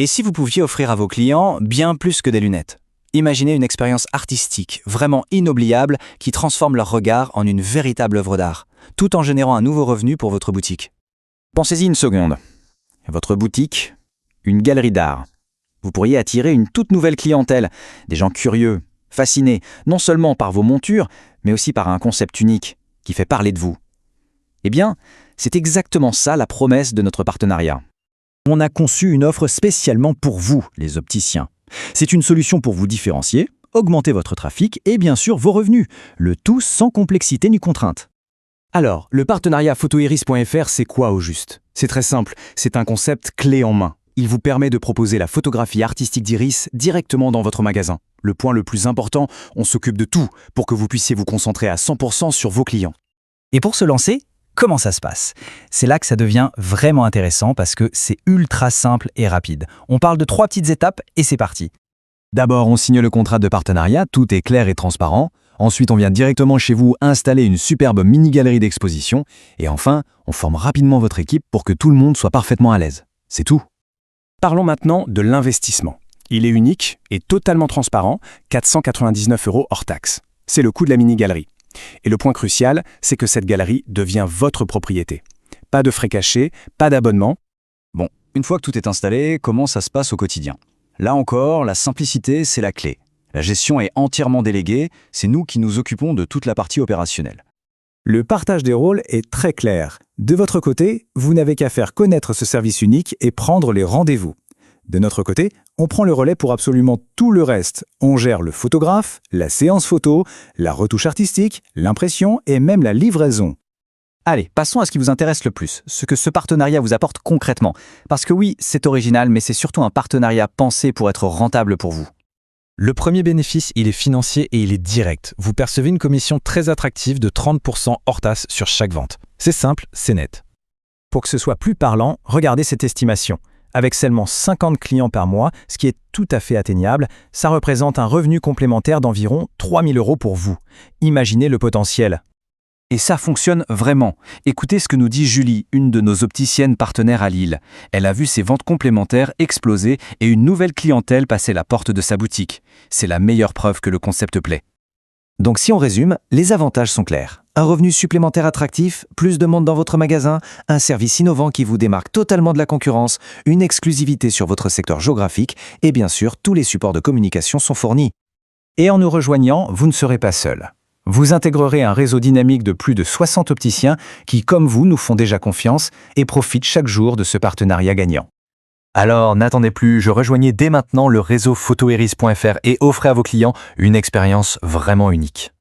Et si vous pouviez offrir à vos clients bien plus que des lunettes? Imaginez une expérience artistique, vraiment inoubliable, qui transforme leur regard en une véritable œuvre d'art, tout en générant un nouveau revenu pour votre boutique. Pensez-y une seconde. Votre boutique, une galerie d'art. Vous pourriez attirer une toute nouvelle clientèle, des gens curieux, fascinés, non seulement par vos montures, mais aussi par un concept unique, qui fait parler de vous. Eh bien, c'est exactement ça la promesse de notre partenariat. On a conçu une offre spécialement pour vous, les opticiens. C'est une solution pour vous différencier, augmenter votre trafic et bien sûr vos revenus, le tout sans complexité ni contrainte. Alors, le partenariat photoiris.fr, c'est quoi au juste? C'est très simple, c'est un concept clé en main. Il vous permet de proposer la photographie artistique d'Iris directement dans votre magasin. Le point le plus important, on s'occupe de tout pour que vous puissiez vous concentrer à 100% sur vos clients. Et pour se lancer, comment ça se passe? C'est là que ça devient vraiment intéressant parce que c'est ultra simple et rapide. On parle de 3 petites étapes et c'est parti. D'abord, on signe le contrat de partenariat, tout est clair et transparent. Ensuite, on vient directement chez vous installer une superbe mini-galerie d'exposition. Et enfin, on forme rapidement votre équipe pour que tout le monde soit parfaitement à l'aise. C'est tout. Parlons maintenant de l'investissement. Il est unique et totalement transparent, 499 € hors taxe. C'est le coût de la mini-galerie. Et le point crucial, c'est que cette galerie devient votre propriété. Pas de frais cachés, pas d'abonnement. Bon, une fois que tout est installé, comment ça se passe au quotidien? Là encore, la simplicité, c'est la clé. La gestion est entièrement déléguée, c'est nous qui nous occupons de toute la partie opérationnelle. Le partage des rôles est très clair. De votre côté, vous n'avez qu'à faire connaître ce service unique et prendre les rendez-vous. De notre côté, on prend le relais pour absolument tout le reste. On gère le photographe, la séance photo, la retouche artistique, l'impression et même la livraison. Allez, passons à ce qui vous intéresse le plus, ce que ce partenariat vous apporte concrètement. Parce que oui, c'est original, mais c'est surtout un partenariat pensé pour être rentable pour vous. Le premier bénéfice, il est financier et il est direct. Vous percevez une commission très attractive de 30% hors taxe sur chaque vente. C'est simple, c'est net. Pour que ce soit plus parlant, regardez cette estimation. Avec seulement 50 clients par mois, ce qui est tout à fait atteignable, ça représente un revenu complémentaire d'environ 3 000 € pour vous. Imaginez le potentiel. Et ça fonctionne vraiment. Écoutez ce que nous dit Julie, une de nos opticiennes partenaires à Lille. Elle a vu ses ventes complémentaires exploser et une nouvelle clientèle passer la porte de sa boutique. C'est la meilleure preuve que le concept plaît. Donc si on résume, les avantages sont clairs. Un revenu supplémentaire attractif, plus de monde dans votre magasin, un service innovant qui vous démarque totalement de la concurrence, une exclusivité sur votre secteur géographique et bien sûr, tous les supports de communication sont fournis. Et en nous rejoignant, vous ne serez pas seul. Vous intégrerez un réseau dynamique de plus de 60 opticiens qui, comme vous, nous font déjà confiance et profitent chaque jour de ce partenariat gagnant. Alors, n'attendez plus, rejoignez dès maintenant le réseau photoiris.fr et offrez à vos clients une expérience vraiment unique.